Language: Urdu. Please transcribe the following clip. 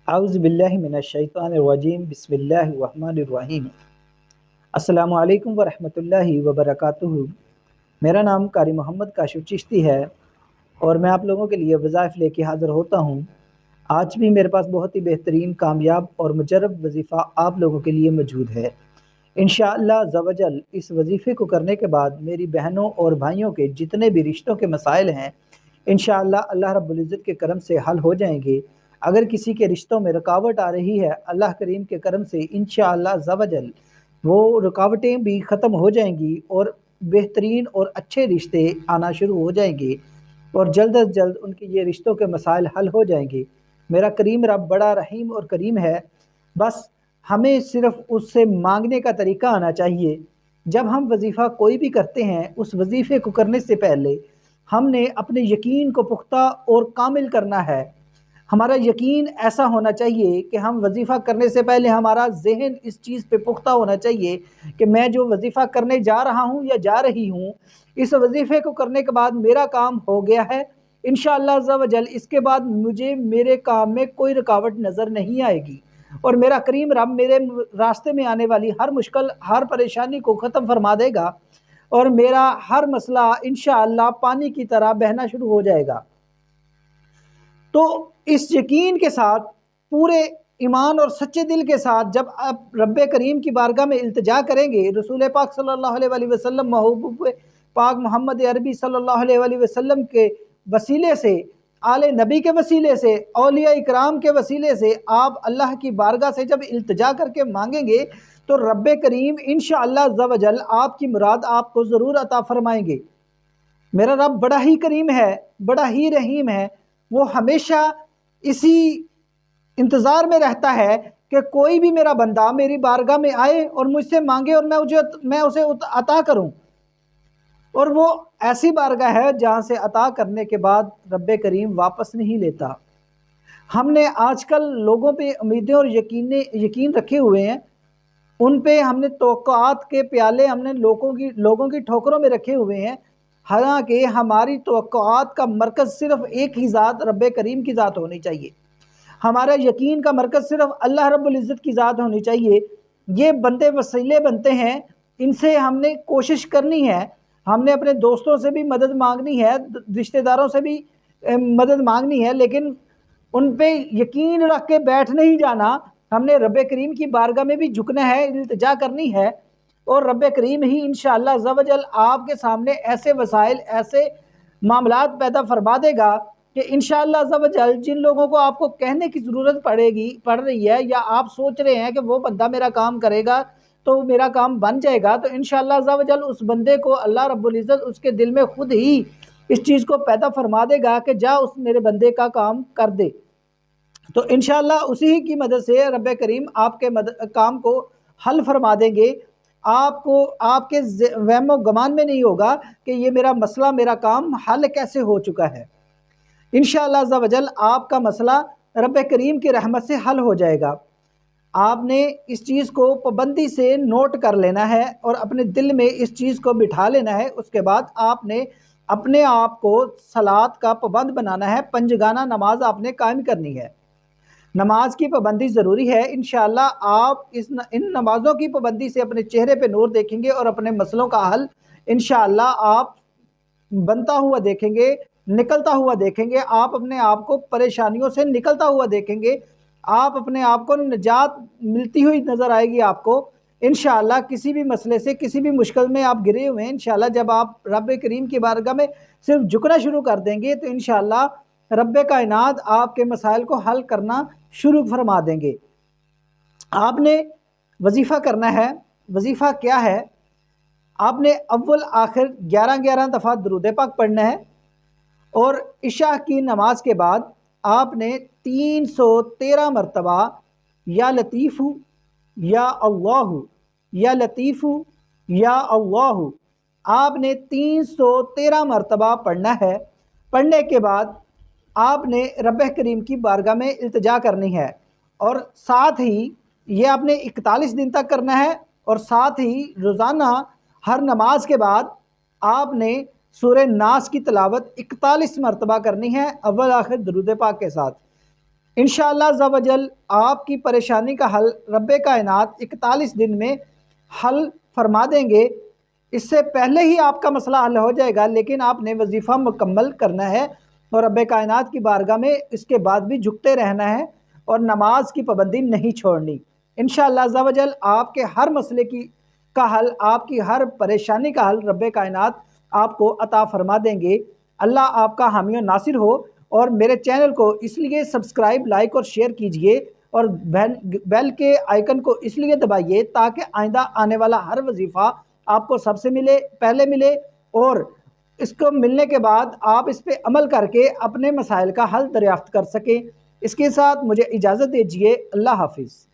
اعوذ باللہ من الشیطان الرجیم بسم اللہ الرحمن الرحیم۔ السلام علیکم ورحمۃ اللہ وبرکاتہ۔ میرا نام قاری محمد کاشف چشتی ہے اور میں آپ لوگوں کے لیے وظائف لے کے حاضر ہوتا ہوں۔ آج بھی میرے پاس بہت ہی بہترین، کامیاب اور مجرب وظیفہ آپ لوگوں کے لیے موجود ہے۔ انشاءاللہ عز و جل اس وظیفے کو کرنے کے بعد میری بہنوں اور بھائیوں کے جتنے بھی رشتوں کے مسائل ہیں انشاءاللہ اللہ رب العزت کے کرم سے حل ہو جائیں گے۔ اگر کسی کے رشتوں میں رکاوٹ آ رہی ہے اللہ کریم کے کرم سے انشاءاللہ عز و جل وہ رکاوٹیں بھی ختم ہو جائیں گی اور بہترین اور اچھے رشتے آنا شروع ہو جائیں گے اور جلد از جلد ان کے یہ رشتوں کے مسائل حل ہو جائیں گے۔ میرا کریم رب بڑا رحیم اور کریم ہے، بس ہمیں صرف اس سے مانگنے کا طریقہ آنا چاہیے۔ جب ہم وظیفہ کوئی بھی کرتے ہیں اس وظیفے کو کرنے سے پہلے ہم نے اپنے یقین کو پختہ اور کامل کرنا ہے۔ ہمارا یقین ایسا ہونا چاہیے کہ ہم وظیفہ کرنے سے پہلے ہمارا ذہن اس چیز پہ پختہ ہونا چاہیے کہ میں جو وظیفہ کرنے جا رہا ہوں یا جا رہی ہوں اس وظیفے کو کرنے کے بعد میرا کام ہو گیا ہے انشاءاللہ عز و جل، اس کے بعد مجھے میرے کام میں کوئی رکاوٹ نظر نہیں آئے گی اور میرا کریم رب میرے راستے میں آنے والی ہر مشکل، ہر پریشانی کو ختم فرما دے گا اور میرا ہر مسئلہ انشاءاللہ پانی کی طرح بہنا شروع ہو جائے گا۔ تو اس یقین کے ساتھ، پورے ایمان اور سچے دل کے ساتھ جب آپ رب کریم کی بارگاہ میں التجا کریں گے، رسول پاک صلی اللہ علیہ وآلہ وسلم، محبوب پاک محمد عربی صلی اللہ علیہ وآلہ وسلم کے وسیلے سے، آل نبی کے وسیلے سے، اولیاء اکرام کے وسیلے سے آپ اللہ کی بارگاہ سے جب التجا کر کے مانگیں گے تو رب کریم انشاءاللہ عز و جل آپ کی مراد آپ کو ضرور عطا فرمائیں گے۔ میرا رب بڑا ہی کریم ہے، بڑا ہی رحیم ہے، وہ ہمیشہ اسی انتظار میں رہتا ہے کہ کوئی بھی میرا بندہ میری بارگاہ میں آئے اور مجھ سے مانگے اور میں اسے عطا کروں، اور وہ ایسی بارگاہ ہے جہاں سے عطا کرنے کے بعد رب کریم واپس نہیں لیتا۔ ہم نے آج کل لوگوں پہ امیدیں اور یقین رکھے ہوئے ہیں، ان پہ ہم نے توقعات کے پیالے ہم نے لوگوں کی ٹھوکروں میں رکھے ہوئے ہیں، حالانکہ ہماری توقعات کا مرکز صرف ایک ہی ذات رب کریم کی ذات ہونی چاہیے۔ ہمارا یقین کا مرکز صرف اللہ رب العزت کی ذات ہونی چاہیے۔ یہ بندے وسیلے بنتے ہیں، ان سے ہم نے کوشش کرنی ہے، ہم نے اپنے دوستوں سے بھی مدد مانگنی ہے، رشتہ داروں سے بھی مدد مانگنی ہے، لیکن ان پہ یقین رکھ کے بیٹھ نہیں جانا، ہم نے رب کریم کی بارگاہ میں بھی جھکنا ہے، التجا کرنی ہے اور رب کریم ہی انشاءاللہ عز و جل آپ کے سامنے ایسے وسائل، ایسے معاملات پیدا فرما دے گا کہ انشاءاللہ عز و جل جن لوگوں کو آپ کو کہنے کی ضرورت پڑ رہی ہے یا آپ سوچ رہے ہیں کہ وہ بندہ میرا کام کرے گا تو میرا کام بن جائے گا، تو انشاءاللہ عز و جل اس بندے کو اللہ رب العزت اس کے دل میں خود ہی اس چیز کو پیدا فرما دے گا کہ جا اس میرے بندے کا کام کر دے۔ تو انشاءاللہ اسی کی مدد سے رب کریم آپ کے کام کو حل فرما دیں گے۔ آپ کو آپ کے وہم و گمان میں نہیں ہوگا کہ یہ میرا مسئلہ، میرا کام حل کیسے ہو چکا ہے۔ انشاءاللہ عز و جل آپ کا مسئلہ رب کریم کی رحمت سے حل ہو جائے گا۔ آپ نے اس چیز کو پابندی سے نوٹ کر لینا ہے اور اپنے دل میں اس چیز کو بٹھا لینا ہے۔ اس کے بعد آپ نے اپنے آپ کو صلاۃ کا پابند بنانا ہے، پنجگانہ نماز آپ نے قائم کرنی ہے۔ نماز کی پابندی ضروری ہے، انشاءاللہ آپ ان نمازوں کی پابندی سے اپنے چہرے پہ نور دیکھیں گے اور اپنے مسئلوں کا حل انشاءاللہ آپ بنتا ہوا دیکھیں گے، نکلتا ہوا دیکھیں گے، آپ اپنے آپ کو پریشانیوں سے نکلتا ہوا دیکھیں گے، آپ اپنے آپ کو نجات ملتی ہوئی نظر آئے گی آپ کو انشاءاللہ۔ کسی بھی مسئلے سے، کسی بھی مشکل میں آپ گرے ہوئے ہیں، انشاءاللہ جب آپ رب کریم کی بارگاہ میں صرف جھکنا شروع کر دیں گے تو انشاءاللہ رب کائنات آپ کے مسائل کو حل کرنا شروع فرما دیں گے۔ آپ نے وظیفہ کرنا ہے۔ وظیفہ کیا ہے؟ آپ نے اول آخر 11 دفعہ درود پاک پڑھنا ہے اور عشاء کی نماز کے بعد آپ نے 313 مرتبہ یا لطیف یا اللہ، یا لطیف یا اللہ، آپ نے 313 مرتبہ پڑھنا ہے۔ پڑھنے کے بعد آپ نے رب کریم کی بارگاہ میں التجا کرنی ہے اور ساتھ ہی یہ آپ نے 41 دن تک کرنا ہے اور ساتھ ہی روزانہ ہر نماز کے بعد آپ نے سورہ ناس کی تلاوت 41 مرتبہ کرنی ہے اول آخر درود پاک کے ساتھ۔ انشاءاللہ عز و جل آپ کی پریشانی کا حل رب کائنات 41 دن میں حل فرما دیں گے۔ اس سے پہلے ہی آپ کا مسئلہ حل ہو جائے گا، لیکن آپ نے وظیفہ مکمل کرنا ہے اور رب کائنات کی بارگاہ میں اس کے بعد بھی جھکتے رہنا ہے اور نماز کی پابندی نہیں چھوڑنی۔ انشاءاللہ عز و جل آپ کے ہر مسئلے کا حل، آپ کی ہر پریشانی کا حل رب کائنات آپ کو عطا فرما دیں گے۔ اللہ آپ کا حامی و ناصر ہو، اور میرے چینل کو اس لیے سبسکرائب، لائک اور شیئر کیجئے، اور بیل کے آئیکن کو اس لیے دبائیے تاکہ آئندہ آنے والا ہر وظیفہ آپ کو سب سے پہلے ملے، اور اس کو ملنے کے بعد آپ اس پہ عمل کر کے اپنے مسائل کا حل دریافت کر سکیں۔ اس کے ساتھ مجھے اجازت دیجئے۔ اللہ حافظ۔